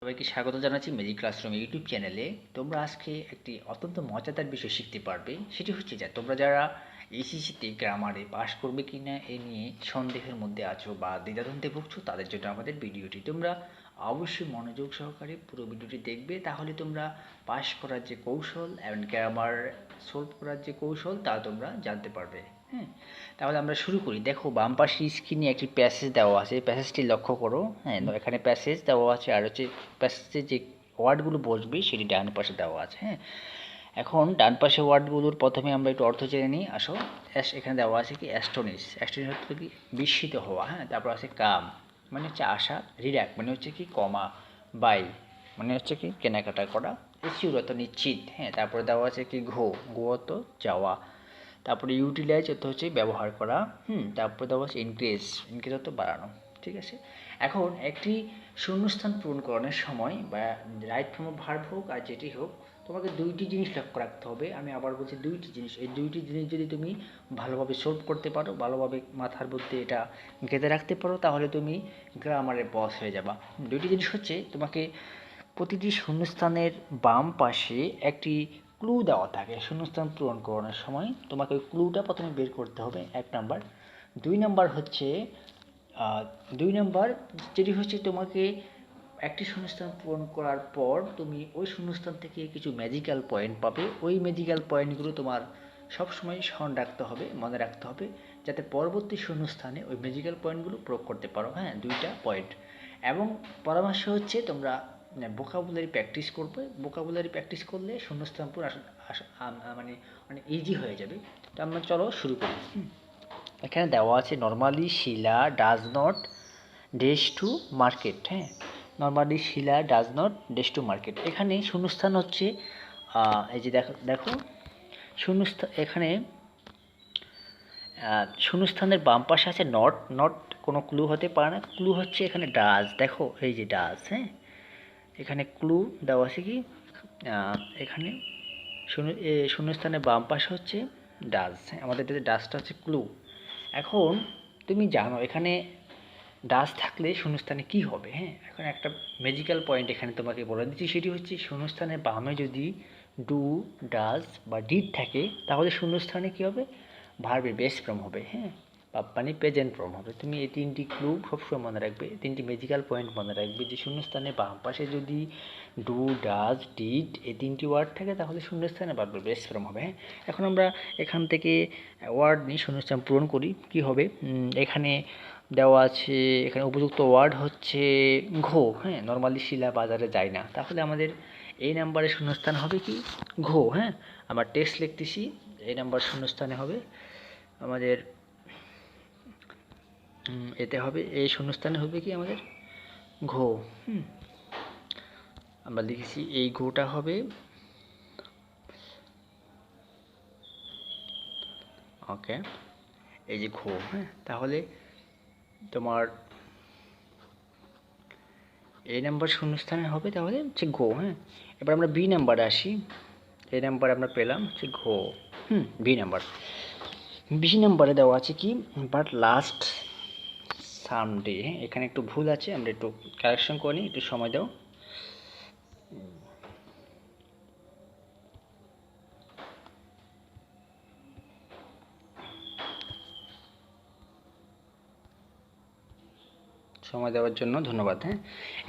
সবাইকে স্বাগত জানাচ্ছি ম্যাজিক ক্লাসরুম ইউটিউব চ্যানেলে। তোমরা আজকে একটি অত্যন্ত মজাদার বিষয় শিখতে পারবে। সেটি হচ্ছে যে তোমরা যারা এসএসসিতে গ্রামারে পাশ করবে কিনা এ নিয়ে সন্দেহের মধ্যে আছো বা দ্বিধাদ্বন্দ্বে ভুগছো, তাদের জন্য আমাদের ভিডিওটি। তোমরা অবশ্যই মনোযোগ সহকারে পুরো ভিডিওটি দেখবে, তাহলে তোমরা পাশ করার যে কৌশল এবং গ্রামার সলভ করার যে কৌশল তা তোমরা জানতে পারবে। হ্যাঁ, তাহলে আমরা শুরু করি। দেখো, বাম পাশে স্ক্রিনে একটি প্যাসেজ দেওয়া আছে, প্যাসেজটি লক্ষ্য করো। হ্যাঁ, এখানে প্যাসেজ দেওয়া আছে, আর হচ্ছে প্যাসেজে যে ওয়ার্ডগুলো বসবে সেটি ডান পাশে দেওয়া আছে। হ্যাঁ, এখন ডান পাশে ওয়ার্ডগুলোর প্রথমে আমরা একটু অর্থ জেনে নিই। আসো, এখানে দেওয়া আছে কি অ্যাস্টনিশ। অ্যাস্টনিশ হচ্ছে কি বিস্মিত হওয়া। হ্যাঁ, তারপর আছে কাম মানে হচ্ছে আশা, রিডাক্ট মানে হচ্ছে কি কমা, বাই মানে হচ্ছে কি কেনাকাটা করা, এসিউর অর্থ নিশ্চিত। হ্যাঁ, তারপরে দেওয়া আছে কি গো অর্থ যাওয়া, তারপরে ইউটিলাইজ অর্থ হচ্ছে ব্যবহার করা। তারপরে দেওয়া আছে ইনক্রিজ অর্থ বাড়ানো। ঠিক আছে, এখন একটি শূন্যস্থান পূরণ করানোর সময় বা রাইট ফর্ম অফ ভার্ব হোক আর যেটি হোক, তোমাকে দুইটি জিনিস লক্ষ্য রাখতে হবে। আমি আবার বলছি দুইটি জিনিস। এই দুইটি জিনিস যদি তুমি ভালোভাবে সলভ করতে পারো, ভালোভাবে মাথার মধ্যে এটা গেঁথে রাখতে পারো, তাহলে তুমি গ্রামারের বস হয়ে যাবা। দুইটি জিনিস হচ্ছে, তোমাকে প্রতিটি শূন্যস্থানের বাম পাশে একটি ক্লু দেওয়া থাকে। শূন্যস্থান পূরণ করানোর সময় তোমাকে ওই ক্লুটা প্রথমে বের করতে হবে, 1 নাম্বার। 2 নাম্বার হচ্ছে 2 নাম্বার যেটি হচ্ছে, তোমাকে একটি শূন্যস্থান পূরণ করার পর তুমি ওই শূন্যস্থান থেকে কিছু ম্যাজিক্যাল পয়েন্ট পাবে। ওই ম্যাজিক্যাল পয়েন্টগুলো তোমার সবসময় স্মরণ রাখতে হবে, মনে রাখতে হবে, যাতে পরবর্তী শূন্যস্থানে ওই ম্যাজিক্যাল পয়েন্টগুলো প্রয়োগ করতে পারো। হ্যাঁ, 2টা পয়েন্ট। এবং পরামর্শ হচ্ছে তোমরা ভোকাবুলারি প্র্যাকটিস করবে। ভোকাবুলারি প্র্যাকটিস করলে শূন্যস্থান পূরণ মানে অনেক ইজি হয়ে যাবে। তো আমরা চলো শুরু করি। এখানে দেওয়া আছে normally Shila does not dash to market. হ্যাঁ, normally Shila does not dash to market. এখানে শূন্যস্থান হচ্ছে এই যে দেখো দেখো শূন্যস্থান, এখানে শূন্যস্থানের বাম পাশে আছে নট। নট কোনো ক্লু হতে পারে না। ক্লু হচ্ছে এখানে ডাজ। দেখো এই যে ডাজ। হ্যাঁ, এখানে ক্লু দেওয়া আছে কি এখানে শূন্যস্থানের বাম পাশে হচ্ছে ডাজ। আমাদের ডাজটা হচ্ছে ক্লু। এখন তুমি জানো এখানে ডাজ থাকলে শূন্যস্থানে কি হবে। হ্যাঁ, এখন একটা ম্যাজিক্যাল পয়েন্ট এখানে তোমাকে বলে দিচ্ছি, সেটি হচ্ছে শূন্যস্থানের বামে যদি ডু, ডাজ বা ডিড থাকে, তাহলে শূন্যস্থানে কী হবে, ভার্বের বেস ফর্ম হবে। হ্যাঁ, বা মানে প্রেজেন্ট ফর্ম হবে। তুমি এই 3টি ক্লু সবসময় মনে রাখবে, 3টি ম্যাজিক্যাল পয়েন্ট মনে রাখবে, যে শূন্যস্থানে বাম পাশে যদি ডু, ডাজ, ডিড এই 3টি ওয়ার্ড থাকে, তাহলে শূন্যস্থানে ভার্বের বেস ফর্ম হবে। হ্যাঁ, এখন আমরা এখান থেকে ওয়ার্ড নিয়ে শূন্যস্থান পূরণ করি। কি হবে, এখানে দেওয়া আছে, এখানে উপযুক্ত ওয়ার্ড হচ্ছে ঘো। হ্যাঁ, নর্মালি শিলা বাজারে যায় না, তাহলে আমাদের এই নাম্বারের শূন্যস্থান হবে কি ঘো। হ্যাঁ, আমরা টেক্সট লিখতেছি, এই নাম্বার শূন্যস্থানে হবে আমাদের এতে হবে, এই শূন্যস্থানে হবে কি আমাদের ঘো। আমরা লিখেছি এই ঘোটা হবে, ওকে, এই যে ঘো। হ্যাঁ, তাহলে তোমার এই নাম্বার শূন্যস্থানে হবে, তাহলে হচ্ছে ঘো। হ্যাঁ, এবার আমরা বি নাম্বারে আসি। এই নাম্বার আমরা পেলাম হচ্ছে ঘো। B number. বি নাম্বারে দেওয়া আছে কি, বাট লাস্ট সানডে। এখানে একটু ভুল আছে, আমরা একটু কারেকশন করে নিই, একটু সময় দাও। সময় দেওয়ার জন্য ধন্যবাদ। হ্যাঁ,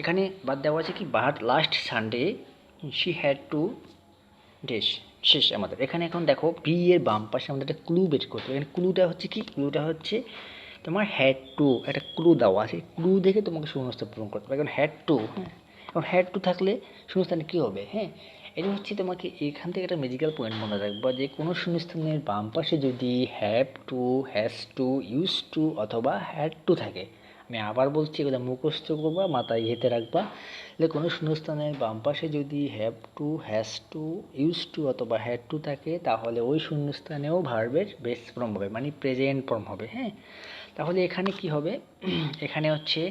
এখানে বাদ দেওয়া আছে কি, but last Sunday she had to dash. শেষ আমাদের এখানে। এখন দেখো বি এর বাম পাশে আমাদের একটা ক্লু বের করতে হবে। এখানে ক্লুটা হচ্ছে কি, ক্লুটা হচ্ছে তোমার হ্যাড টু, একটা ক্লু দেওয়া আছে, ক্লু দেখে তোমাকে শূন্যস্থান পূরণ করতে হবে। এখন হ্যাড টু। হ্যাঁ, এখন হ্যাড টু থাকলে শূন্যস্থানে কী হবে। হ্যাঁ, এটা হচ্ছে তোমাকে এখান থেকে একটা ম্যাজিক্যাল পয়েন্ট মনে রাখবা, যে কোনো শূন্যস্থানের বাম পাশে যদি have to, has to, use to অথবা হ্যাড টু থাকে, আমি আবার বলছি, এগুলো মুখস্থ করবা, মাথায় গেঁথে রাখবা, যে কোনো শূন্যস্থানের বাম পাশে যদি have to, has to, use to অথবা হ্যাড টু থাকে, তাহলে ওই শূন্যস্থানেও ভার্বের বেস ফর্ম হবে, মানে প্রেজেন্ট ফর্ম হবে। হ্যাঁ, তাহলে এখানে কি হবে, এখানে হচ্ছে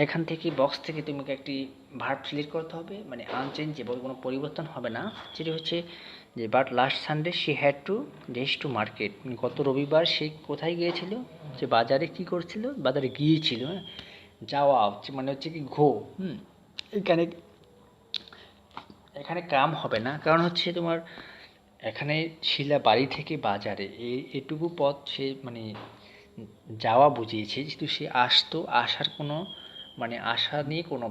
এখান থেকে বক্স থেকে তোমাকে একটি ভার্ব সিলেক্ট করতে হবে, মানে আনচেঞ্জেবল, কোনো পরিবর্তন হবে না। যেটি হচ্ছে যে but last Sunday she had to dash to market. গত রবিবার সে কোথায় গিয়েছিল, যে বাজারে কি করছিল, বাজারে গিয়েছিল। হ্যাঁ, যাওয়া মানে হচ্ছে কি ঘো। এখানে এখানে কাম হবে না, কারণ হচ্ছে তোমার এখানে শিলা বাড়ি থেকে বাজারে এটুকু পথ সে মানে যাওয়া বুঝিয়েছে, যেহেতু সে আসতো, আসার কোনো মানে আসা নিয়ে কোনো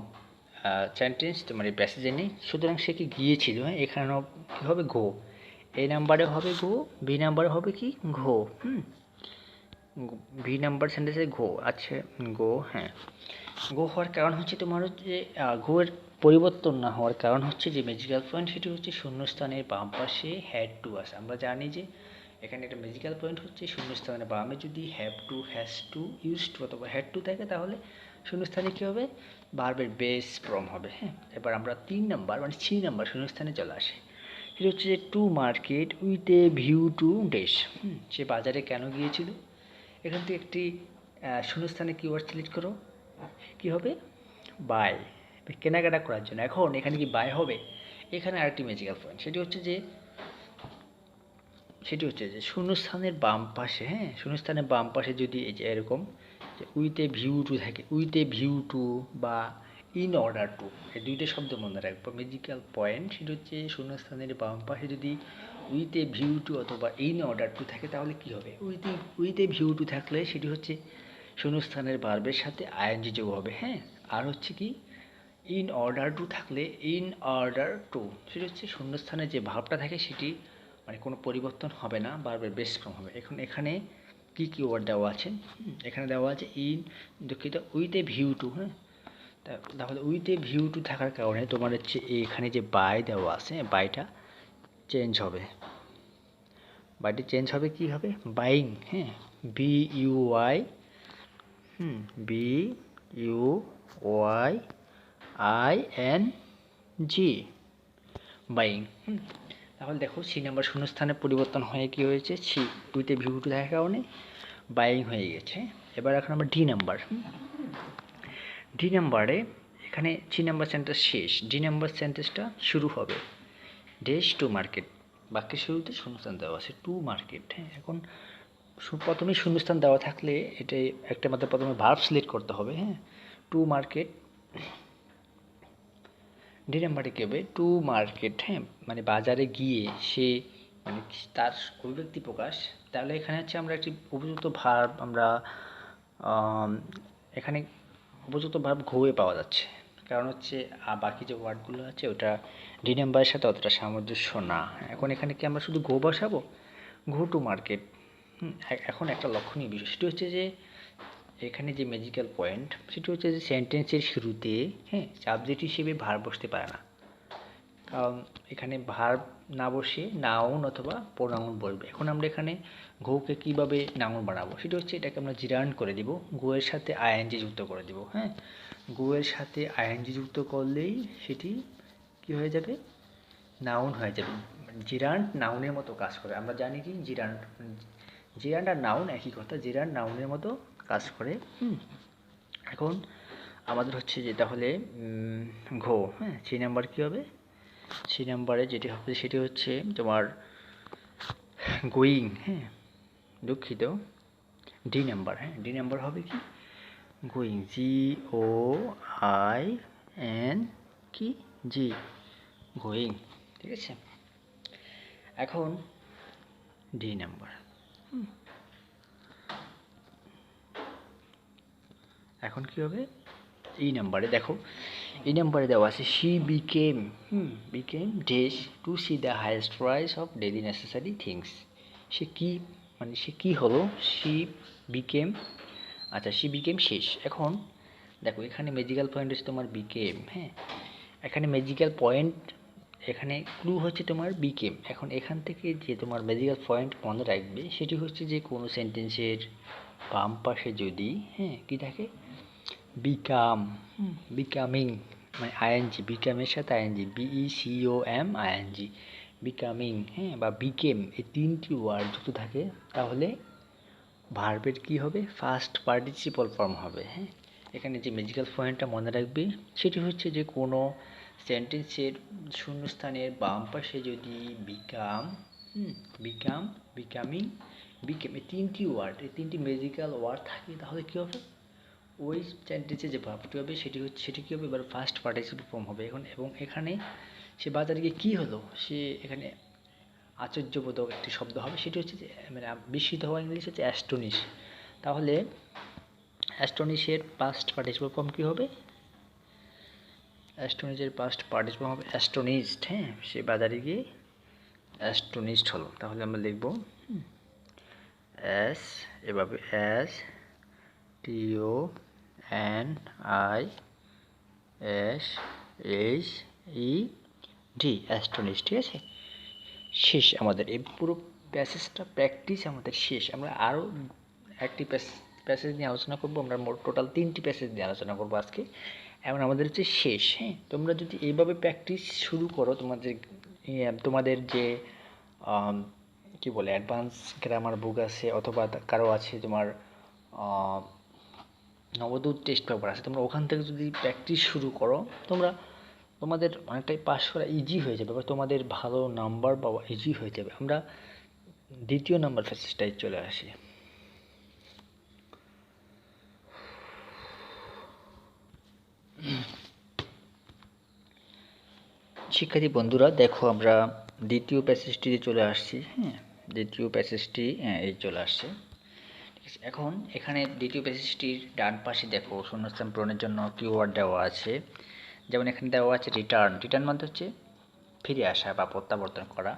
সেন্টেন্স মানে প্যাসেজে নেই, সুতরাং সে কি গিয়েছিল। হ্যাঁ, এখানেও কী হবে গো, এ নাম্বারে হবে গো, বি নাম্বারে হবে কি ঘো। বি নাম্বার সেন্টেন্সে ঘো, আচ্ছা গো, হ্যাঁ গো হওয়ার কারণ হচ্ছে তোমার হচ্ছে গো এর পরিবর্তন না হওয়ার কারণ হচ্ছে যে ম্যাজিক্যাল পয়েন্ট সেটি হচ্ছে শূন্যস্থানের বাম পাশে হ্যাড টু আসে। আমরা জানি যে এখানে একটা ম্যাজিক্যাল পয়েন্ট হচ্ছে শূন্যস্থানের বামে যদি have to, has to, use to অথবা হ্যাড টু থাকে, তাহলে শূন্যস্থানে কী হবে, ভার্বের বেস ফর্ম হবে। হ্যাঁ, এবার আমরা 3 নাম্বার মানে 3 নাম্বার শূন্যস্থানে চলে আসে। সেটা হচ্ছে যে to market with a view to dash. সে বাজারে কেন গিয়েছিল, এখান থেকে একটি শূন্যস্থানে কিওয়ার্ড সিলেক্ট করো, কি হবে বাই, কেনাকাটা করার জন্য। এখন এখানে কি বাই হবে, এখানে আরেকটি ম্যাজিক্যাল পয়েন্ট, সেটি হচ্ছে যে শূন্যস্থানের বাম পাশে, হ্যাঁ শূন্যস্থানের বাম পাশে যদি এই যে এরকম যে উইথ এ ভিউ টু থাকে, উইথ এ ভিউ টু বা ইন অর্ডার টু, এই দুইটা শব্দ মনে রাখবো। ম্যাজিক্যাল পয়েন্ট সেটি হচ্ছে শূন্যস্থানের বাম পাশে যদি উইথ এ ভিউ টু অথবা ইন অর্ডার টু থাকে, তাহলে কি হবে, উইথ এ ভিউ টু থাকলে সেটি হচ্ছে শূন্যস্থানের ভার্বের সাথে আইএনজি যোগ হবে। হ্যাঁ, আর হচ্ছে কি ইন অর্ডার টু থাকলে ইন অর্ডার টু, সেটা হচ্ছে শূন্যস্থানে যে ভার্বটা থাকে সেটি মানে কোনো পরিবর্তন হবে না, ভার্বের বেস ফর্ম হবে। এখন এখানে কি কি ওয়ার্ড দেওয়া আছে, এখানে দেওয়া আছে ইন, দুঃখিত, উইথ এ ভিউ টু। হ্যাঁ, তাহলে উইথ এ ভিউ টু থাকার কারণে তোমার হচ্ছে এখানে যে বাই দেওয়া আছে, বাইটা চেঞ্জ হবে। বাইটি চেঞ্জ হবে, কি হবে বাইং। হ্যাঁ, B U Y, B U Y I N G, buying. তাহলে দেখো সি নাম্বার শূন্যস্থানে পরিবর্তন হয়ে কি হয়েছে, সি উইথে ভিউ টু থাকার কারণে বাইং হয়ে গেছে। এবার এখন আমরা ডি নাম্বার, ডি নাম্বারে এখানে সি নাম্বার সেন্টেন্স শেষ, ডি নাম্বার সেন্টেন্সটা শুরু হবে ডেশ টু মার্কেট, বাক্যের শুরুতে শূন্যস্থান দেওয়া আছে টু মার্কেট। হ্যাঁ, এখন প্রথমেই শূন্যস্থান দেওয়া থাকলে এটাই একটা মাত্র প্রথমে ভার্ব সিলেক্ট করতে হবে। হ্যাঁ, টু মার্কেট, ডি নাম্বারে কী হবে টু মার্কেট। হ্যাঁ, মানে বাজারে গিয়ে সে মানে তার অভিব্যক্তি প্রকাশ। তাহলে এখানে হচ্ছে আমরা একটি উপযুক্ত ভার্ব আমরা এখানে উপযুক্ত ভার্ব ঘুয়ে পাওয়া যাচ্ছে, কারণ হচ্ছে বাকি যে ওয়ার্ডগুলো আছে ওটা ডি নাম্বারের সাথে অতটা সামঞ্জস্য না। এখন এখানে কি আমরা শুধু গো বসাবো, গো টু মার্কেট। এখন একটা লক্ষণীয় বিষয় সেটি হচ্ছে যে এখানে যে ম্যাজিক্যাল পয়েন্ট সেটি হচ্ছে যে সেন্টেন্সের শুরুতে, হ্যাঁ সাবজেক্ট হিসেবে ভার্ব বসতে পারে না, কারণ এখানে ভার্ব না বসে নাউন অথবা প্রোনাউন বসবে। এখন আমরা এখানে ঘোকে কীভাবে নাউন বানাবো, সেটা হচ্ছে এটাকে আমরা জিরান্ড করে দিব, গোয়ের সাথে আইএনজি যুক্ত করে দিব। হ্যাঁ, গোয়ের সাথে আইএনজি যুক্ত করলেই সেটি কি হয়ে যাবে, নাউন হয়ে যাবে। জিরান্ড নাউনের মতো কাজ করে, আমরা জানি কি জিরান্ড আর নাউন একই কথা, জিরান্ড নাউনের মতো কাজ করে। এখন আমাদের হচ্ছে যে তাহলে ঘো, হ্যাঁ সি নাম্বার কী হবে, সি নাম্বারে যেটি হবে সেটি হচ্ছে তোমার গোয়িং। হ্যাঁ, দুঃখিত, ডি নাম্বার, হ্যাঁ ডি নাম্বার হবে কি going, G O I N কি জি, গোয়িং। ঠিক আছে, এখন ডি নাম্বার, এখন কি হবে এই নাম্বারে দেখো, এই নাম্বারে দেওয়া আছে she became dash to see the highest price of daily necessary things. সে কি মানে সে কি হলো, শি বিকেম, আচ্ছা শি বিকেম শেষ। এখন দেখো এখানে ম্যাজিক্যাল পয়েন্ট হচ্ছে তোমার বিকেম। হ্যাঁ, এখানে ম্যাজিক্যাল পয়েন্ট, এখানে ক্লু হচ্ছে তোমার বিকেম। এখন এখান থেকে যে তোমার ম্যাজিক্যাল পয়েন্ট মনে রাখবে সেটি হচ্ছে যে কোনো সেন্টেন্সের বাম পাশে যদি হ্যাঁ কী থাকে বিকাম, বিকামিং মানে আইএনজি, বিকামের সাথে আইএনজি, বিইসিওএম আইএনজি, বিকামিং, হ্যাঁ বা বিকেম, এই তিনটি ওয়ার্ড যুক্ত থাকে, তাহলে ভার্বের কি হবে ফার্স্ট পার্টিসিপল ফর্ম হবে। হ্যাঁ, এখানে যে ম্যাজিক্যাল পয়েন্টটা মনে রাখবে সেটি হচ্ছে যে কোনো সেন্টেন্সের শূন্যস্থানের বাম পাশে যদি বিকাম, বিকাম, বিকামিং, বিকেম, এই তিনটি ওয়ার্ড, এই তিনটি ম্যাজিক্যাল ওয়ার্ড থাকে, তাহলে কী হবে ওই সেন্টেন্সে যে ভার্বটি হবে সেটি কী হবে, এবার ফার্স্ট পার্টিসিপল ফর্ম হবে এখন। এবং এখানে সে বাজারে গিয়ে কী হলো, সে এখানে আশ্চর্যবোধক একটি শব্দ হবে, সেটি হচ্ছে যে মানে বিস্মিত হওয়া ইংলিশ হচ্ছে অ্যাস্টনিশ। তাহলে অ্যাস্টনিশের পাস্ট পার্টিসিপল ফর্ম কী হবে, অ্যাস্টনিশের পাস্ট পার্টিসিপল হবে অ্যাস্টনিশড। হ্যাঁ, সে বাজারে গিয়ে অ্যাস্টনিশড হলো। তাহলে আমরা লিখব এস, এভাবে এস টিও N I S H E D, astonish. ঠিক আছে, শেষ আমাদের এই পুরো প্যাসেজটা প্র্যাকটিস আমাদের শেষ। আমরা আরও একটি প্যাসেজ নিয়ে আলোচনা করবো। আমরা মোট টোটাল 3টি প্যাসেজ নিয়ে আলোচনা করবো আজকে। এখন আমাদের হচ্ছে শেষ। হ্যাঁ, তোমরা যদি এইভাবে প্র্যাকটিস শুরু করো, তোমাদের যে কি বলে অ্যাডভান্স গ্রামার বুক আছে, অথবা কারো আছে তোমার নবদূত টেস্ট পেপার আছে, তোমরা ওখান থেকে যদি প্র্যাকটিস শুরু করো, তোমাদের অনেকটাই পাস করা ইজি হয়ে যাবে, বা তোমাদের ভালো নাম্বার পাওয়া ইজি হয়ে যাবে। আমরা দ্বিতীয় নাম্বার প্যাসেজটাই চলে আসি। শিক্ষার্থী বন্ধুরা দেখো, আমরা দ্বিতীয় প্যাসেজটিতে চলে আসছি। হ্যাঁ, দ্বিতীয় প্যাসেজটি এই চলে আসছে। ঠিক আছে, এখন এখানে দ্বিতীয় প্যাসেজটির ডান পাশে দেখো শূন্যস্থান পূরণের জন্য কিওয়ার্ড দেওয়া আছে। যেমন এখানে দেওয়া আছে রিটার্ন। রিটার্ন মানে হচ্ছে ফিরে আসা বা প্রত্যাবর্তন করা।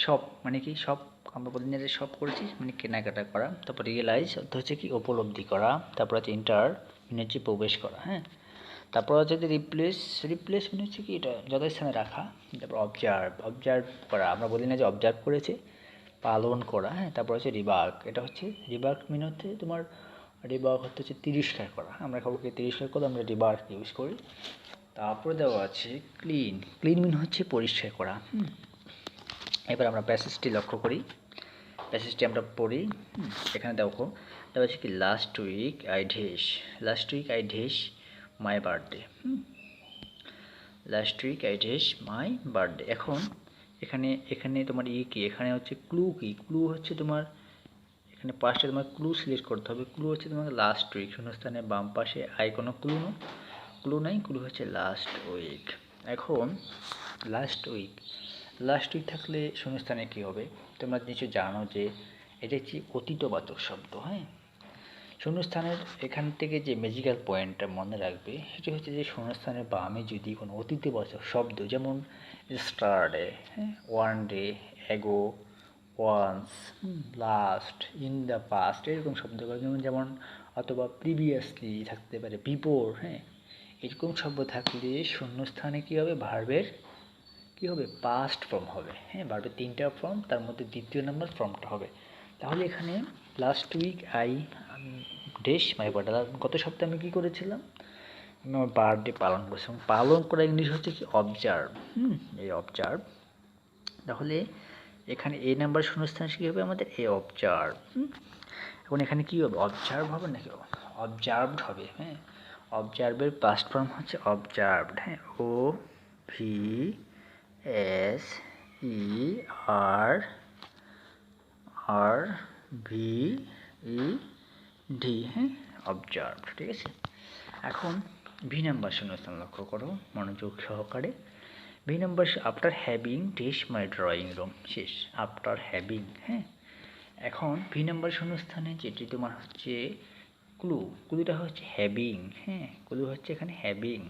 সব মানে কি, সব আমরা বলি না যে সব করেছি মানে কেনাকাটা করা। তারপর রিয়েলাইজ অর্থ হচ্ছে কি উপলব্ধি করা। তারপর হচ্ছে ইন্টার মানে হচ্ছে প্রবেশ করা। হ্যাঁ, তারপর হচ্ছে যে রিপ্লেস মানে হচ্ছে কি এটা যথাস্থানে রাখা। তারপর অবজার্ভ করা, আমরা বলি না যে অবজার্ভ করেছে, পালন করা। হ্যাঁ, তারপর হচ্ছে রিবার্ক। এটা হচ্ছে রিবার্ক মানে হচ্ছে তোমার রিবার্ক হচ্ছে তিরস্কার করা। আমরা কাউকে তিরস্কার করলে আমরা রিবার্ক ইউজ করি। তারপরে দেওয়া আছে ক্লিন। ক্লিন মিন হচ্ছে পরিষ্কার করা। এবার আমরা প্যাসেজটি লক্ষ্য করি, প্যাসেজটি আমরা পড়ি। এখানে দেখো দেওয়া আছে কি last week I dash my birthday. Last week I dash my birthday. এখন এখানে তোমার কি, এখানে হচ্ছে ক্লু কি, ক্লু হচ্ছে তোমার এখানে পাঁচটা তোমার ক্লু সিলেক্ট করতে হবে। ক্লু হচ্ছে তোমার লাস্ট উইক, শূন্যস্থানে বাম পাশে আই কোনো ক্লু নাই, ক্লু হচ্ছে লাস্ট উইক। এখন লাস্ট উইক থাকলে শূন্যস্থানে কী হবে, তোমরা নিশ্চয়ই জানো যে এটা হচ্ছে অতীতবাচক শব্দ। হ্যাঁ, শূন্যস্থানের এখান থেকে যে ম্যাজিক্যাল পয়েন্টটা মনে রাখবে সেটি হচ্ছে যে শূন্যস্থানের বামে যদি কোনো অতীতবাচক শব্দ, যেমন স্টারডে, হ্যাঁ, one day, ago, once, last, in the past, এরকম শব্দ, যেমন অথবা প্রিভিয়াসলি থাকতে পারে, বিফোর। হ্যাঁ, এরকম শব্দ থাকলে শূন্যস্থানে কী হবে, ভার্বের কী হবে, পাস্ট ফর্ম হবে। হ্যাঁ, ভার্বের 3টা ফর্ম, তার মধ্যে দ্বিতীয় নম্বর ফর্মটা হবে। তাহলে এখানে last week I dash my birthday, গত সপ্তাহে আমি কী করেছিলাম, আমি আমার বার্থডে পালন করেছিলাম। পালন করা ইংলিশ হচ্ছে কি অবজার্ভ। এই অবজার্ভ। তাহলে এখানে এ নাম্বার শূন্যস্থান কী হবে আমাদের, এ অবজার্ভ। এখন এখানে কী হবে, অবজার্ভ হবে নাকি অবজার্ভড হবে। হ্যাঁ, অবজার্ভের পাস্ট ফর্ম হচ্ছে অবজার্ভড। হ্যাঁ, ও ভি এস ই আর ভি ই ডি। হ্যাঁ, অবজার্ভড। ঠিক আছে, এখন ভি নাম্বার শূন্যস্থান লক্ষ্য করো মনোযোগ সহকারে। ভি নাম্বার আফটার হ্যাভিং ডেস মাই ড্রয়িং রুম, শেষ আফটার হ্যাভিং। হ্যাঁ, এখন ভি নাম্বার শূন্যস্থানে যেটি তোমার হচ্ছে ক্লুটা হচ্ছে হ্যাভিং। হ্যাঁ, ক্লু হচ্ছে এখানে হ্যাভিং।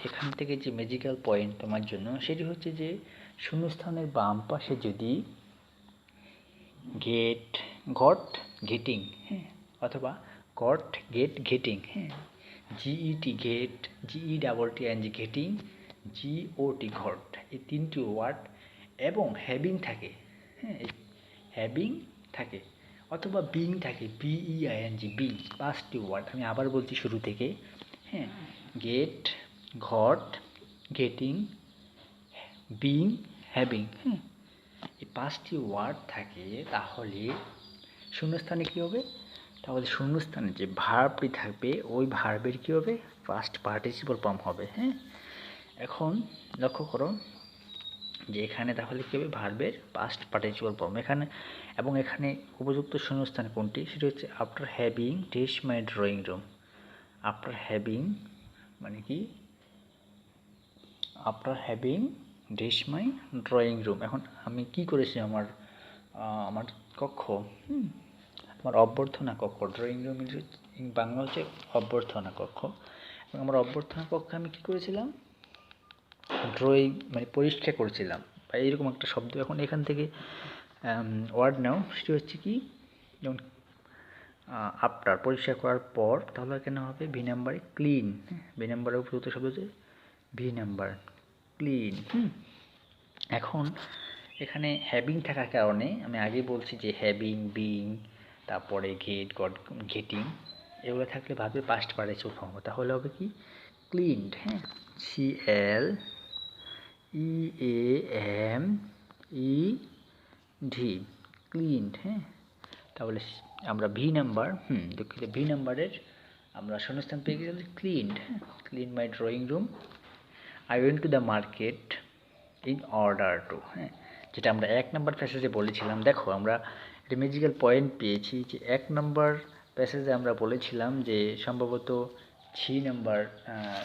এখান থেকে যে ম্যাজিক্যাল পয়েন্ট তোমার জন্য সেটি হচ্ছে যে শূন্যস্থানের বাম পাশে যদি গেটিং, হ্যাঁ, অথবা গেটিং, হ্যাঁ, গেটিং, ঘট, এই 3টি ওয়ার্ড এবং হ্যাভিং থাকে। হ্যাঁ, হ্যাভিং থাকে অথবা বিং থাকে, বিং, 5টি ওয়ার্ড। আমি আবার বলছি শুরু থেকে। হ্যাঁ, গেট, ঘট, গেটিং, বিং, হ্যাভিং। হ্যাঁ, এই 5টি ওয়ার্ড থাকে। তাহলে শূন্যস্থানে কী হবে, তাহলে শূন্যস্থানে যে ভার্বটি থাকবে ওই ভার্বের কী হবে, ফার্স্ট পার্টিসিপল ফর্ম হবে। হ্যাঁ, এখন লক্ষ্য করো যে এখানে তাহলে কী হবে, ভার্বের পাস্ট পার্টিসিপল ফর্ম এখানে, এবং এখানে উপযুক্ত শূন্যস্থান কোনটি, সেটি হচ্ছে আফটার হ্যাভিং ডিশ মাই ড্রয়িং রুম। আফটার হ্যাভিং মানে কি, আফটার হ্যাভিং ডিশ মাই ড্রয়িং রুম। এখন আমি কি করেছি, আমার কক্ষ, আমার অভ্যর্থনা কক্ষ, ড্রয়িং রুম বাংলা হচ্ছে অভ্যর্থনা কক্ষ, এবং আমার অভ্যর্থনা কক্ষে আমি কী করেছিলাম, ড্রয়িং মানে পরিষ্কার করেছিলাম, বা এইরকম একটা শব্দ। এখন এখান থেকে ওয়ার্ড নাও, সেটি হচ্ছে কি, যেমন আফটার পরিষ্কার করার পর, তাহলে কেন হবে ভি নাম্বারে ক্লিন। ভি নাম্বারের উপযুক্ত শব্দ হচ্ছে ভি নাম্বার, ক্লিন। এখন এখানে হ্যাভিং থাকার কারণে আমি আগে বলছি যে হ্যাভিং, বিং, তারপরে গেট, গট, গেটিং, এগুলো থাকলে ভাবে পাস্ট পার্টিসিপল ফর্ম হবে, তাহলে হবে কি ক্লিনড। CLEAMED, cleaned. তাহলে আমরা ভি নাম্বার, দুঃখিত, ভি নাম্বারের আমরা শূন্যস্থান পেয়ে গেছি cleaned. Clean my drawing room. I went to the market in order to, যেটা আমরা 1 নম্বর প্যাসেজে বলেছিলাম। দেখো আমরা একটা ম্যাজিক্যাল পয়েন্ট পেয়েছি, যে 1 নম্বর প্যাসেজে আমরা বলেছিলাম যে সম্ভবত 6 নাম্বার,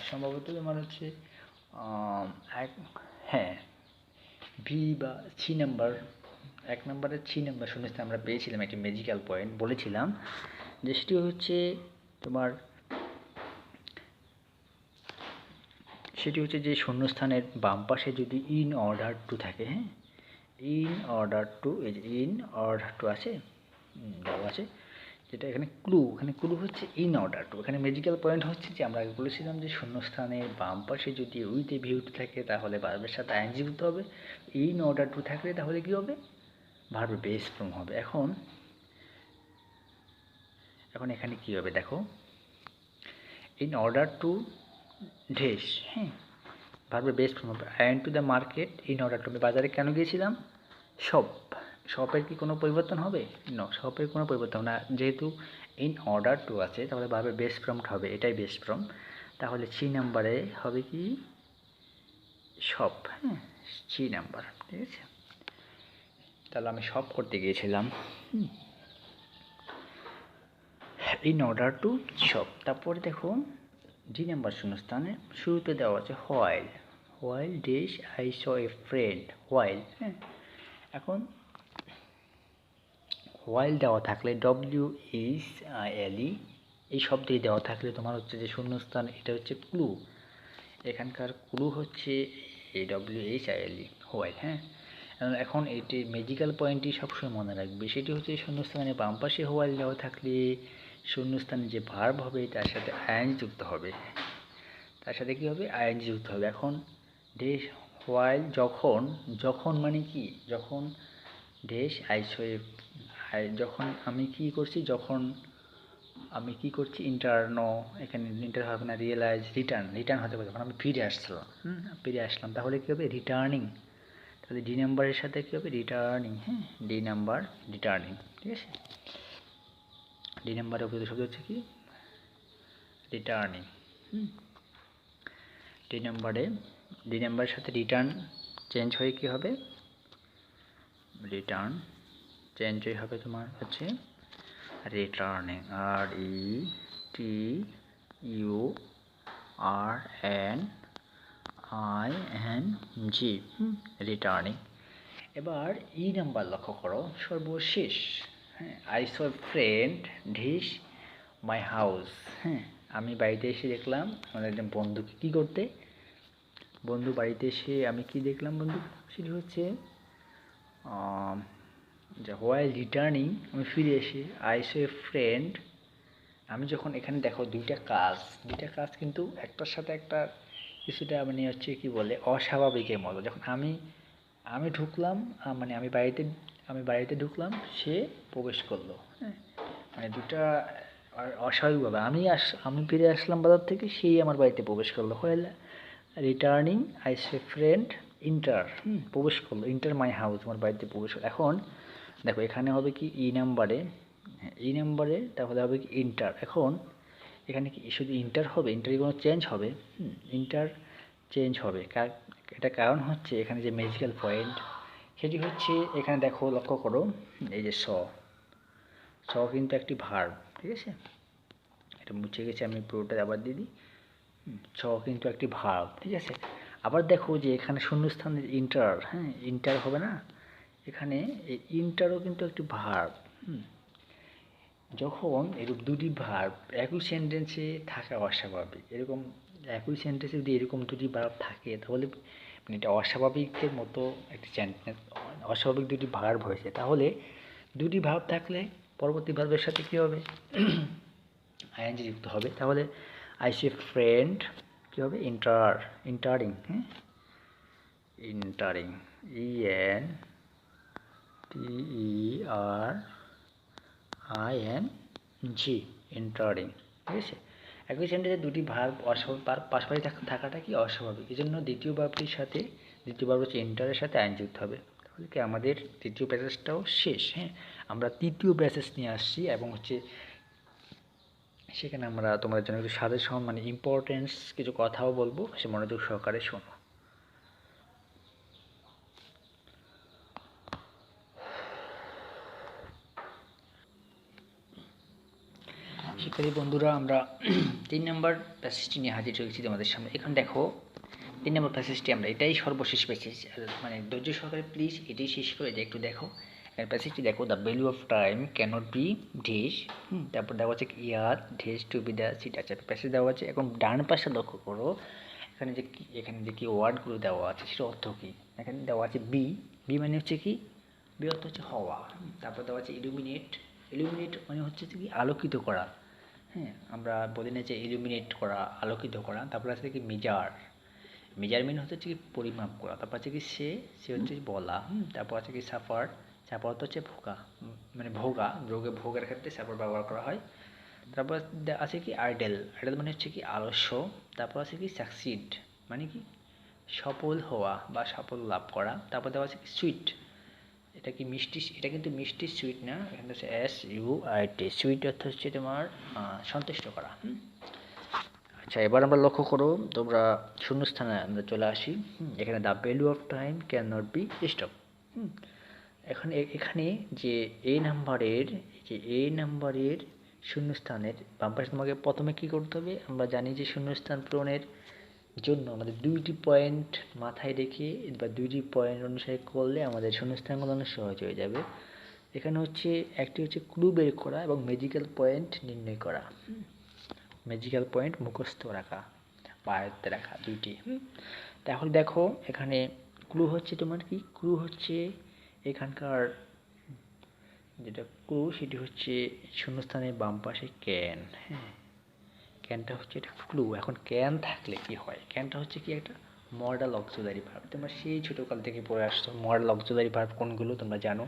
সম্ভবত তোমার হচ্ছে ভি বা 6 নাম্বার, 1 নম্বরের 6 নাম্বার শূন্যস্থান আমরা পেয়েছিলাম, একটি ম্যাজিক্যাল পয়েন্ট বলেছিলাম, যে সেটি হচ্ছে তোমার, সেটি হচ্ছে যে শূন্যস্থানের বাম পাশে যদি ইন অর্ডার টু থাকে, ইন অর্ডার টু, এই যে ইন অর্ডার টু আছে, দেওয়া আছে, যেটা এখানে ক্লু, এখানে ক্লু হচ্ছে ইন অর্ডার টু। এখানে ম্যাজিক্যাল পয়েন্ট হচ্ছে যে আমরা বলেছিলাম যে শূন্যস্থানের বাম পাশে যদি উইথ এ ভিউ থাকে তাহলে ভার্বের সাথে আইএনজি যুক্ত হবে, ইন অর্ডার টু থাকলে তাহলে কী হবে, ভার্বের বেস ফর্ম হবে। এখন এখানে কী হবে দেখো, ইন অর্ডার টু ড্রেস, ভার্বের বেস ফর্ম হবে I went to the market in order to. আমি বাজারে কেন গিয়েছিলাম, শপের কি কোনো পরিবর্তন হবে, শপের কোনো পরিবর্তন না, যেহেতু ইন অর্ডার টু আছে তাহলে ভার্বের বেস ফর্মটা হবে, এটাই বেস ফর্ম। তাহলে 6 নাম্বারে হবে কি শপ, 6 নাম্বার, ঠিক আছে। তাহলে আমি শপ করতে গিয়েছিলাম, ইন অর্ডার টু শপ। তারপরে দেখো ডি নাম্বার শূন্যস্থানে শুরুতে দেওয়া আছে while dash I saw a friend, while. এখন হোয়াইল দেওয়া থাকলে WHILE এই শব্দটি দেওয়া থাকলে তোমার হচ্ছে যে শূন্যস্থান, এটা হচ্ছে ক্লু, এখানকার ক্লু হচ্ছে WHILE, হোয়াইল। এখন এটি ম্যাজিক্যাল পয়েন্টটি সবসময় মনে রাখবে, সেটি হচ্ছে শূন্যস্থানে বাম পাশে হোয়াইল দেওয়া থাকলে শূন্যস্থানে যে ভার্ব হবে তার সাথে আইএনজি যুক্ত হবে, তার সাথে কী হবে, আইএনজি যুক্ত হবে। এখন ডেস হোয়াইল, যখন মানে কি, যখন ডেস যখন আমি কি করছি, ইন্টারনো, এখানে ইন্টার হবে না, রিয়েলাইজ, রিটার্ন হতে পারে, যখন আমি ফিরে আসলাম, তাহলে কী হবে, রিটার্নিং। তাহলে ডি নাম্বারের সাথে কী হবে, রিটার্নিং, ডি নাম্বার রিটার্নিং, ঠিক আছে। ডি নাম্বারের উপযুক্ত শব্দ হচ্ছে কি, রিটার্নিং। ডি নাম্বারের সাথে রিটার্ন চেঞ্জ হয়ে কী হবে, রিটার্ন চেঞ্জ হয়ে হবে তোমার হচ্ছে রিটার্নিং, RETURNING, রিটার্নিং। এবার ই নাম্বার লক্ষ্য করো, সর্বশেষ, I saw friend dish my house. আমি বাড়িতে এসে দেখলাম আমাদের একজন বন্ধুকে কী করতে, বন্ধু বাড়িতে এসে আমি কি দেখলাম, বন্ধু সেটি হচ্ছে যে হোয়াইল রিটার্নিং, আমি ফিরে এসে আই স এ ফ্রেন্ড, আমি যখন এখানে দেখো দুইটা কাজ কিন্তু একটার সাথে একটা কিছুটা মানে হচ্ছে কি বলে অস্বাভাবিকের মতো। যখন আমি ঢুকলাম, মানে আমি বাড়িতে ঢুকলাম, সে প্রবেশ করলো, মানে দুটা অস্বাভাবিকভাবে আমি ফিরে আসলাম বাজার থেকে, সেই আমার বাড়িতে প্রবেশ করলো। While returning I say friend প্রবেশ করলো, ইন্টার মাই হাউস, আমার বাড়িতে প্রবেশ করলো। এখন দেখো এখানে হবে কি ই নাম্বারে তাহলে হবে কি ইন্টার। এখন এখানে কি শুধু ইন্টার হবে, ইন্টারে কোনো চেঞ্জ হবে, ইন্টার চেঞ্জ হবে, এটা কারণ হচ্ছে এখানে যে ম্যাজিক্যাল পয়েন্ট সেটি হচ্ছে এখানে দেখো লক্ষ্য করো এই যে স কিন্তু একটি ভার্ব, ঠিক আছে, এটা মুছে গেছে, আমি পুরোটা আবার দিয়ে দিই। ছ কিন্তু একটি ভার্ব, ঠিক আছে। আবার দেখো যে এখানে শূন্যস্থানের ইন্টার, হ্যাঁ ইন্টার হবে না, এখানে এই ইন্টারও কিন্তু একটি ভার্ব। যখন এরকম দুটি ভার্ব একই সেন্টেন্সে থাকা অস্বাভাবিক, এরকম একই সেন্টেন্সে যদি এরকম দুটি ভার্ব থাকে তাহলে মানে এটা অস্বাভাবিকের মতো একটি সেন্টেন্স, অস্বাভাবিক দুটি ভার্ব হয়েছে, তাহলে দুটি ভার্ব থাকলে পরবর্তী ভার্বের সাথে কী হবে, আইএনজি যুক্ত হবে। তাহলে আই সি ফ্রেন্ড কী হবে, ইন্টারিং, হ্যাঁ ইন্টারিং, INTERING, ইন্টারিং, ঠিক আছে। একই সেন্টেন্সে দুটি ভার্ব অস্বাভাবিক পাশাপাশি থাকাটা কি অস্বাভাবিক, এই জন্য দ্বিতীয় ভার্বটির সাথে, দ্বিতীয় ভার্ব হচ্ছে ইন্টারের সাথে আইন যুক্ত হবে। তাহলে কি আমাদের তৃতীয় প্যাসেজটাও শেষ। হ্যাঁ, আমরা তৃতীয় প্যাসেজ নিয়ে আসছি এবং হচ্ছে সেখানে আমরা তোমাদের জন্য একটু সাজেশন মানে ইম্পর্টেন্স কিছু কথাও বলবো, সে মনোযোগ সহকারে শোনো। শিক্ষার্থী বন্ধুরা, আমরা 3 নম্বর প্যাসেজটি নিয়ে হাজির হয়েছি তোমাদের সামনে। এখানে দেখো 3 নম্বর প্যাসেজটি আমরা এটাই সর্বশেষ প্যাসেজ, মানে ধৈর্য সহকারে প্লিজ এটাই শেষ করে যে একটু দেখো প্যাসেজটি দেখো। The value of time cannot be dash, তারপর দেওয়া আছে youth dash to be the seed, আচ্ছা প্যাসেজ দেওয়া আছে। এখন ডান পাশে লক্ষ্য করো এখানে যে কি ওয়ার্ডগুলো দেওয়া আছে সেটা অর্থ কী। এখানে দেওয়া আছে বি মানে হচ্ছে কি, বি অর্থ হচ্ছে হওয়া। তারপর দেওয়া আছে ইলুমিনেট মানে হচ্ছে কি আলোকিত করা, হ্যাঁ আমরা বলি না যে ইলুমিনেট করা, আলোকিত করা। তারপর আছে কি মেজারমেন্ট হচ্ছে কি পরিমাপ করা। তারপর আছে কি সে হচ্ছে বলা। তারপর আছে কি সাফার হচ্ছে ভোগা, মানে ভোগের ক্ষেত্রে সাফার ব্যবহার করা হয়। তারপর আছে কি আইডেল মানে হচ্ছে কি আলস্য। তারপর আছে কি সাকসিড মানে কি সফল হওয়া বা সাফল্য লাভ করা। তারপর দেওয়া আছে কি সুইট, এটা কি মিষ্টি, এটা কিন্তু মিষ্টি সুইট না, এখানে হচ্ছে SUIT, সুইট অর্থ হচ্ছে তোমার সন্তুষ্ট করা। আচ্ছা এবার আমরা লক্ষ্য করো, তোমরা শূন্যস্থানে আমরা চলে আসি। এখানে the value of time can not B stop. এখানে যে এই নাম্বারের শূন্যস্থানের বাম পাশে তোমাকে প্রথমে কী করতে হবে, আমরা জানি যে শূন্যস্থান পূরণের জন্য আমাদের দুইটি পয়েন্ট মাথায় রেখে বা দুইটি পয়েন্ট অনুসারে করলে আমাদের শূন্যস্থানগুলো অনেক সহজ হয়ে যাবে। এখানে হচ্ছে একটি হচ্ছে ক্লু বের করা এবং ম্যাজিক্যাল পয়েন্ট নির্ণয় করা। ম্যাজিক্যাল পয়েন্ট মুখস্থ রাখা বা আয়ত্তে রাখা দুইটি। তাহলে দেখো এখানে ক্লু হচ্ছে তোমার কি, ক্লু হচ্ছে এখানকার যেটা ক্লু সেটি হচ্ছে শূন্যস্থানের বাম পাশে ক্যান, হ্যাঁ ক্যানটা হচ্ছে এটা ক্লু। এখন ক্যান থাকলে কি হয়, ক্যানটা হচ্ছে কি একটা মডাল অক্সিলারি ভার্ব। তোমরা সেই ছোটোকাল থেকে পড়ে আসছো মডাল অক্সিলারি ভার্ব কোনগুলো তোমরা জানো,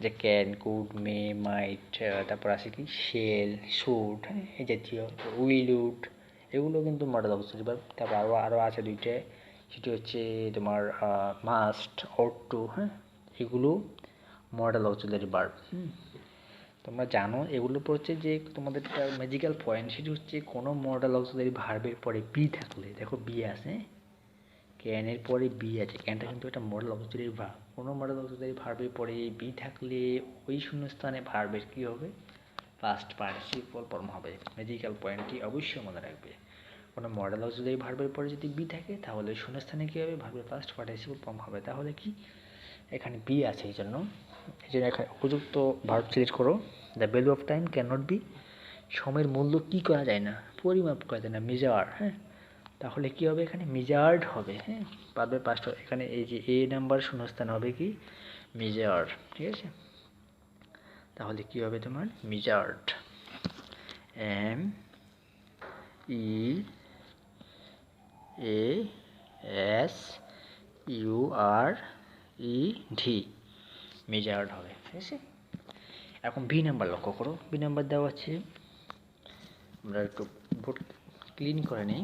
যে ক্যান, কুড, মে, মাইট, তারপর আছে কি শেল, শুড, হ্যাঁ এই জাতীয়, উইল, উড, এগুলো কিন্তু মডাল অক্সিলারি ভার্ব। তারপর আরও আছে দুইটা, সেটি হচ্ছে তোমার মাস্ট, অট টু, হ্যাঁ এগুলো মডাল অক্সিলারি ভার্ব। তোমরা জানো এগুলো পড়ছে যে তোমাদের একটা ম্যাজিক্যাল পয়েন্ট, সেটি হচ্ছে কোনো মডাল অক্সিলারি ভার্বের পরে বি থাকলে, দেখো বি আছে, ক্যানের পরে বি আছে, ক্যানটা কিন্তু একটা মডাল অক্সিলারি ভার্ব, কোনো মডাল অক্সিলারি ভার্বের পরে বি থাকলে ওই শূন্যস্থানে ভার্বের কী হবে, পাস্ট পার্টিসিপল ফর্ম হবে। ম্যাজিক্যাল পয়েন্টটি অবশ্যই মনে রাখবে, কোনো মডাল অক্সিলারি ভার্বের পরে যদি বি থাকে তাহলে শূন্যস্থানে কী হবে, ভার্বের পাস্ট পার্টিসিপল ফর্ম হবে। তাহলে কি এখানে বি আছে, এই জন্য এখানে উপযুক্ত ভার্ব সিলেক্ট করো। The value of time can not be, সময়ের মূল্য কী করা যায় না, পরিমাপ করা যায় না, মেজার, হ্যাঁ তাহলে কী হবে এখানে মেজার্ড হবে। হ্যাঁ পারবে পাস্ট, এখানে এই যে এ নাম্বার শূন্যস্থান হবে কি মেজার্ড, ঠিক আছে। তাহলে কী হবে তোমার মেজার্ড, MEASURED, মেজার্ড হবে, ঠিক আছে। এখন বি নাম্বার লক্ষ্য করো, বি নাম্বার দেওয়া আছে, আমরা একটু বোর্ড ক্লিন করে নিই।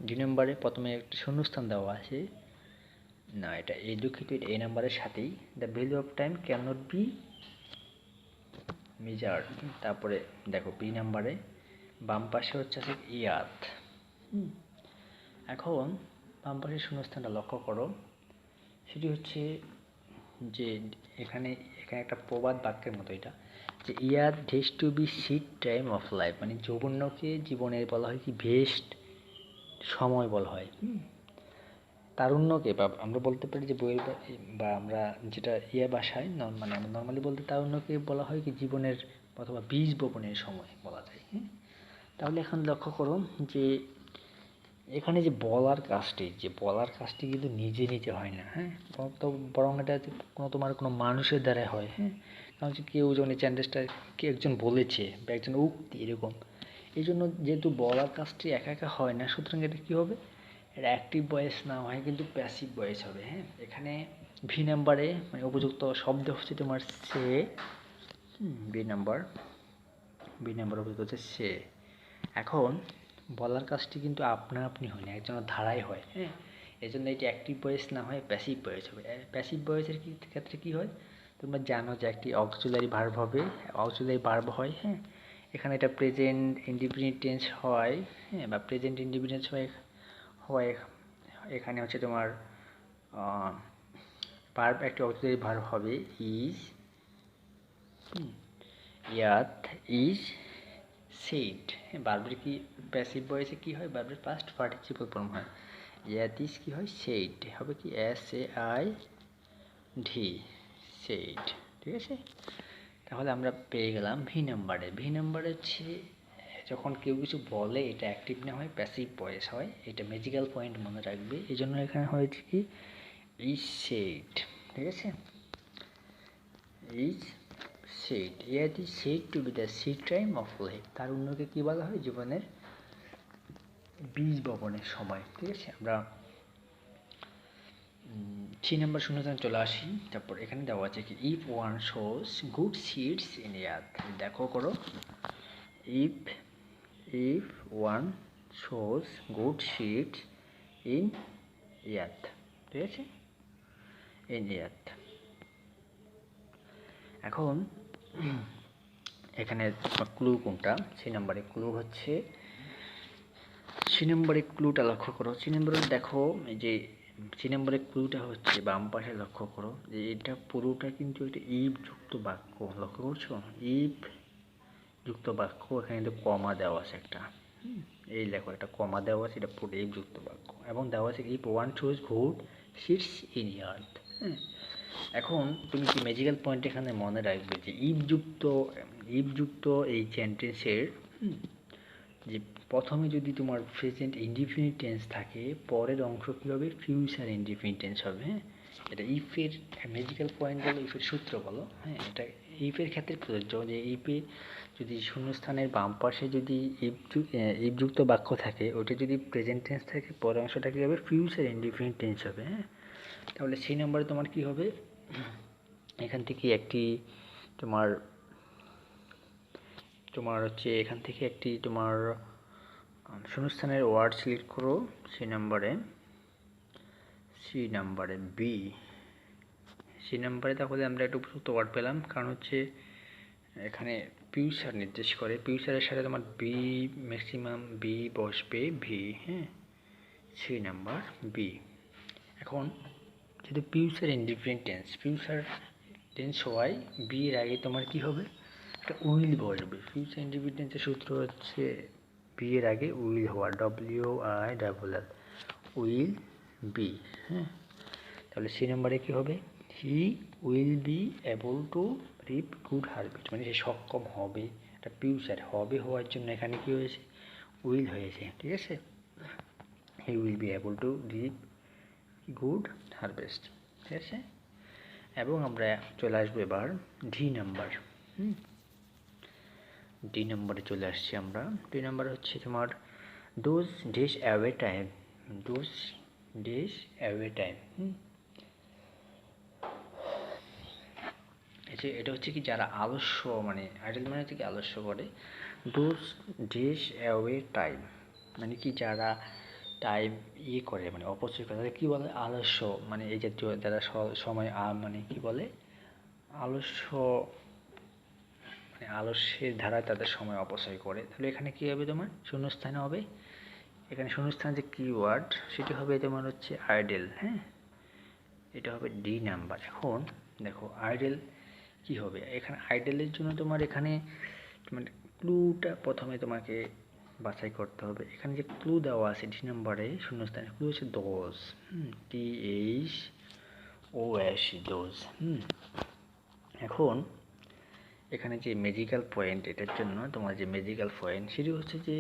বি নাম্বারে প্রথমে একটি শূন্যস্থান দেওয়া আছে, না এটা এই দুঃখিত, এই নাম্বারের সাথেই the value of time can not B measured. তারপরে দেখো বি নাম্বারে বাম পাশে হচ্ছে আছে ইয়ার্থ, এখন বাম পাশের শূন্যস্থানটা লক্ষ্য করো, সেটি হচ্ছে যে এখানে এখানে একটা প্রবাদ বাক্যের মতো এটা, যে youth dash to be seed time of life, মানে যৌবনকে জীবনের বলা হয় কি বেস্ট সময় বলা হয়। তারুণ্যকে বা আমরা বলতে পারি যে বইয়ের বা আমরা যেটা ভাষায় মানে আমরা নর্মালি বলতে তারুণ্যকে বলা হয় কি জীবনের অথবা বীজ বপনের সময় বলা যায়। তাহলে এখন লক্ষ্য করো যে এখানে যে বলার কাজটি কিন্তু নিজে নিজে হয় না, তো বরং এটা কোনো তোমার কোনো মানুষের দ্বারা হয়। কারণ হচ্ছে কেউ যখন এই সেন্টেন্সটা কে একজন বলেছে বা একজন উক্তি এরকম, এই জন্য যেহেতু বলার কাজটি একা একা হয় না, সুতরাং এটা কী হবে, এটা অ্যাক্টিভ ভয়েস না হয় কিন্তু প্যাসিভ ভয়েস হবে। এখানে ভি নাম্বারে মানে উপযুক্ত শব্দ হচ্ছে তোমার সে, বি নাম্বার উপযুক্ত হচ্ছে সে। এখন বলার কাজটি কিন্তু আপনা আপনি হয় না, একজনের ধারায় হয়। এই জন্য এটি অ্যাক্টিভ ভয়েস না হয় প্যাসিভ ভয়েস হবে। প্যাসিভ ভয়েসের ক্ষেত্রে কী হয়, তোমরা জানো যে একটি অক্সিলারি ভার্ব হবে, অক্সিলারি ভার্ব হয়। এখানে এটা প্রেজেন্ট ইনডিফিনিট টেন্স হয়, বা প্রেজেন্ট ইনডিফিনিট হয়। এখানে হচ্ছে তোমার ভার্ব, একটি অক্সিলারি ভার্ব হবে ইজ, ইয়াত, ইজ, সেড। ভার্বের কি প্যাসিভ ভয়েসে কি হয়, ভার্বের পাস্ট পার্টিসিপল ফর্ম হয়। ইয়াত ইজ কি হয়, সেড হবে কি SAID, সেড। ঠিক আছে, তাহলে আমরা পেয়ে গেলাম ভি নাম্বারে হচ্ছে যখন কেউ কিছু বলে এটা অ্যাক্টিভ না হয় প্যাসিভ ভয়েস হয়। এটা ম্যাজিক্যাল পয়েন্ট মনে রাখবে, এই জন্য এখানে হয়েছে কি ইজ সেড। ঠিক আছে, is said, youth is said to be the seed time of life. তারুণ্যকে কী বলা হয়, জীবনের বীজ বপনের সময়। ঠিক আছে, আমরা 3 নম্বর শূন্যস্থানে চলে আসি। তারপর এখানে দেওয়া আছে কি if one shows good seeds in earth. দেখো করো, if one shows good seeds in earth. ঠিক আছে, ইন ইয়ার্থ। এখন এখানে ক্লু কোনটা, 3 নম্বরে ক্লু হচ্ছে, 3 নম্বরে ক্লুটা লক্ষ্য করো। 3 নম্বরে দেখো এই যে 3 নম্বরের ক্লুটা হচ্ছে বাম পাশে লক্ষ্য করো যে এটা পুরোটা কিন্তু একটা ইফ যুক্ত বাক্য। লক্ষ্য করছো, ইফ যুক্ত বাক্য, এখানে কিন্তু কমা দেওয়া আছে একটা, এই লেখো একটা কমা দেওয়া আছে, এটা পুরো ইফ যুক্ত বাক্য, এবং দেওয়া আছে if one choose good seeds in earth. এখন তুমি কি ম্যাজিক্যাল পয়েন্ট এখানে মনে রাখবে যে ইফ যুক্ত এই সেন্টেন্সের যে প্রথমে যদি তোমার প্রেজেন্ট ইনডিফিনিট টেন্স থাকে, পরের অংশ কী হবে, ফিউচার ইনডিফিনিট টেন্স হবে। এটা ইফের ম্যাজিক্যাল পয়েন্ট বলো, ইফের সূত্র বলো। এটা ইফের ক্ষেত্রে প্রযোজ্য, যে ইফে যদি শূন্যস্থানের বাম পাশে যদি ইফযুক্ত বাক্য থাকে, ওটা যদি প্রেজেন্ট টেন্স থাকে, পরের অংশটা কী হবে, ফিউচার ইনডিফিনিট টেন্স হবে। তাহলে সেই নম্বরে তোমার কী হবে, এখান থেকে একটি তোমার হচ্ছে এখান থেকে একটি তোমার শূন্যস্থানের ওয়ার্ড সিলেক্ট করো। সি নাম্বারে বি, তাহলে আমরা একটা উপযুক্ত ওয়ার্ড পেলাম, কারণ হচ্ছে এখানে ফিউচার নির্দেশ করে, ফিউচারের সাথে তোমার বি, ম্যাক্সিমাম বি বসবে, ভি। C number B. এখন যেহেতু ফিউচার ইনডিফিনিট টেন্স হওয়ায় বি এর আগে তোমার কি হবে, একটা উইল বসবে। ফিউচার ইনডিফিনিট টেন্সের সূত্র হচ্ছে বি এর আগে উইল হওয়া, WILL, উইল বি। তাহলে সি নম্বরে কী হবে, he will be able to reap good harvest, মানে সে সক্ষম হবে। এটা ফিউচার হবে হওয়ার জন্য এখানে কী হয়েছে, উইল হয়েছে। ঠিক আছে, he will be able to reap good harvest. ঠিক আছে, এবং আমরা চলে আসবো এবার ডি নাম্বারে চলে আসছি আমরা। ডি নাম্বার হচ্ছে তোমার ডোজ ডেস অ্যাওয়ে টাইম, এটা হচ্ছে কি যারা আলস্য, মানে আইডল মানে হচ্ছে কি আলস্য করে। ডোজ ডেস অ্যাওয়ে টাইম মানে কি যারা টাইম করে, মানে অপচয় করে, তাদের কী বলে, আলস্য, মানে এই জাতীয় যারা সময় মানে কি বলে, আলস্য, মানে আলস্যের ধারায় তাদের সময় অপচয় করে। তাহলে এখানে কী হবে, তোমার শূন্যস্থানে হবে এখানে শূন্যস্থানে যে কিওয়ার্ড সেটি হবে তোমার হচ্ছে আইডেল, হ্যাঁ, এটা হবে ডি নাম্বার। এখন দেখো আইডেল কি হবে, এখানে আইডেলের জন্য তোমার এখানে মানে ক্লুটা প্রথমে তোমাকে বাছাই করতে হবে। এখানে যে ক্লু দেওয়া আছে ডি নাম্বারে শূন্যস্থানে, ক্লু হচ্ছে ডোজ, THOS, ডোজ। এখন এখানে যে ম্যাজিক্যাল পয়েন্ট, এটার জন্য তোমার যে ম্যাজিক্যাল পয়েন্ট সেটি হচ্ছে যে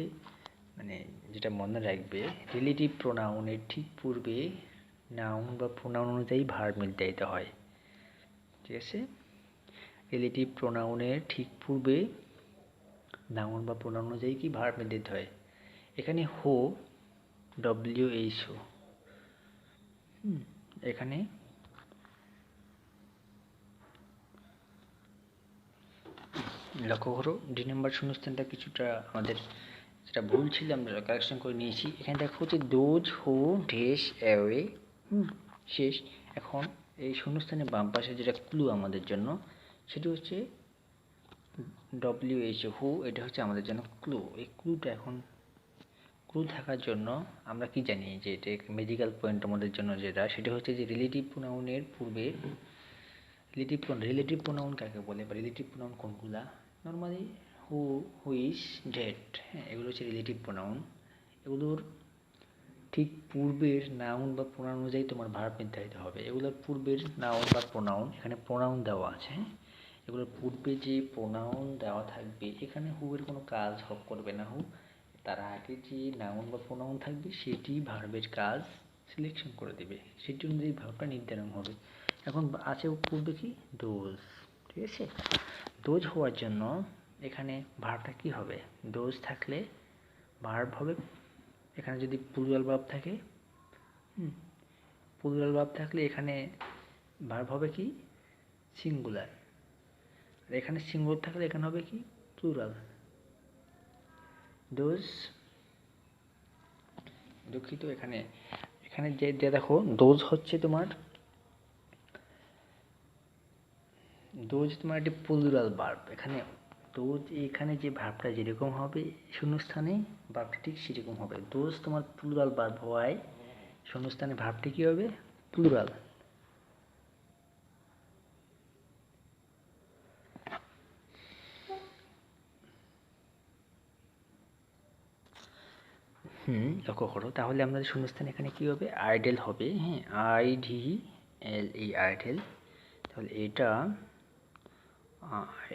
মানে যেটা মনে রাখবে, রিলেটিভ প্রোনাউনের ঠিক পূর্বে নাউন বা প্রোনাউন অনুযায়ী ভার্ব নির্ধারিত হয়, ঠিক আছে? রিলেটিভ প্রোনাউনের ঠিক পূর্বে নাউন বা প্রোনাউন অনুযায়ী কি ভার্ব নির্ধারিত হয়। এখানে হো, WHO, এখানে লক্ষ্য করো ডি নাম্বার শূন্যস্থানটা কিছুটা আমাদের যেটা ভুল ছিল আমরা কারেকশন করে নিয়েছি। এখানে দেখো হচ্ছে দোজ হু ড্যাশ অ্যাওয়ে, শেষ। এখন এই শূন্যস্থানের বাম পাশে যেটা ক্লু আমাদের জন্য সেটি হচ্ছে WHO, হু, এটা হচ্ছে আমাদের জন্য ক্লু। এই ক্লুটা এখন ক্লু থাকার জন্য আমরা কি জানি যে এটা ম্যাজিক্যাল পয়েন্ট আমাদের জন্য যেটা সেটা হচ্ছে যে রিলেটিভ প্রোনাউনের পূর্বে রিলেটিভ প্রোনাউন কাকে বলে বা রিলেটিভ প্রোনাউন কোনগুলা, নর্মালি হু, হুইচ, ডেট, হ্যাঁ, এগুলো হচ্ছে রিলেটিভ প্রোনাউন। এগুলোর ঠিক পূর্বের নাউন বা প্রোনাউন অনুযায়ী তোমার ভার্ব নির্ধারিত হবে। এগুলোর পূর্বের নাউন বা প্রোনাউন, এখানে প্রোনাউন দেওয়া আছে, হ্যাঁ, এগুলোর পূর্বে যে প্রোনাউন দেওয়া থাকবে এখানে হু এর কোনো কাজ করবে না। হু, তার আগে যে নাউন বা প্রোনাউন থাকবে সেটি ভার্বের কাজ সিলেকশন করে দেবে, সেটি অনুযায়ী ভার্বটা নির্ধারণ হবে। এখন আছে পূর্বে কি ডোজ, ঠিক আছে? ডোজ হওয়ার জন্য এখানে ভার্বটা কি হবে, ডোজ থাকলে ভার্ব হবে, এখানে যদি প্লুরাল ভার্ব থাকে, প্লুরাল ভার্ব থাকলে এখানে ভার্ব হবে কি সিঙ্গুলার, আর এখানে সিঙ্গুলার থাকলে এখানে হবে কি প্লুরাল। ডোজ, দুঃখিত, এখানে এখানে যে দেখো ডোজ হচ্ছে তোমার একটি প্লুরাল ভার্ব। এখানে ডোজ, এখানে যে ভার্বটা যেরকম হবে শূন্যস্থানে ভার্বটা ঠিক সেরকম হবে। ডোজ তোমার প্লুরাল ভার্ব হওয়ায় শূন্যস্থানে ভার্বটি কি হবে, প্লুরাল। লক্ষ্য করো তাহলে আমাদের শূন্যস্থান এখানে কি হবে, আইডেল হবে, হ্যাঁ, IDLE, আইডেল। তাহলে এটা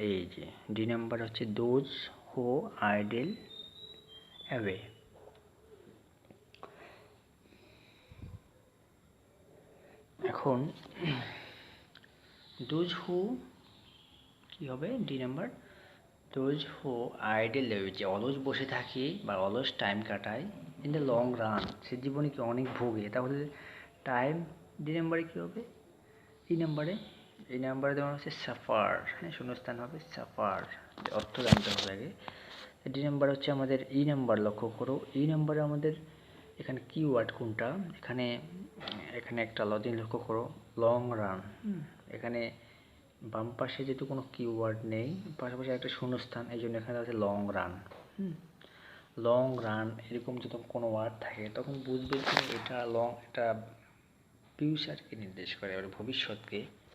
এই যে ডি নাম্বার হচ্ছে দোজ হো আইডেল অ্যাওয়ে। এখন দোজ হু কি হবে, D number, those who idle away, যে অলস বসে থাকে বা অলস টাইম কাটায়, ইন দ্য লং রান, সে জীবনে কি অনেক ভোগে, তাহলে টাইম ডি নাম্বারে কী হবে, এই নাম্বারে দেওয়া হচ্ছে সাফার, হ্যাঁ, শূন্যস্থান হবে সাফার, অর্থ জানতে হবে আগে। ডি নাম্বার হচ্ছে আমাদের ই নাম্বার, লক্ষ্য করো ই নাম্বারে আমাদের এখানে কিওয়ার্ড কোনটা, এখানে একটা লজিন লক্ষ্য করো, লং রান, এখানে বাম পাশে যেহেতু কোনো কিওয়ার্ড নেই, পাশাপাশি একটা শূন্যস্থান, এই জন্য এখানে আছে লং রান। লং রান এরকম যদি কোনো ওয়ার্ড থাকে তখন বুঝবে যে এটা এটা ফিউচারকে নির্দেশ করে, ভবিষ্যৎকে।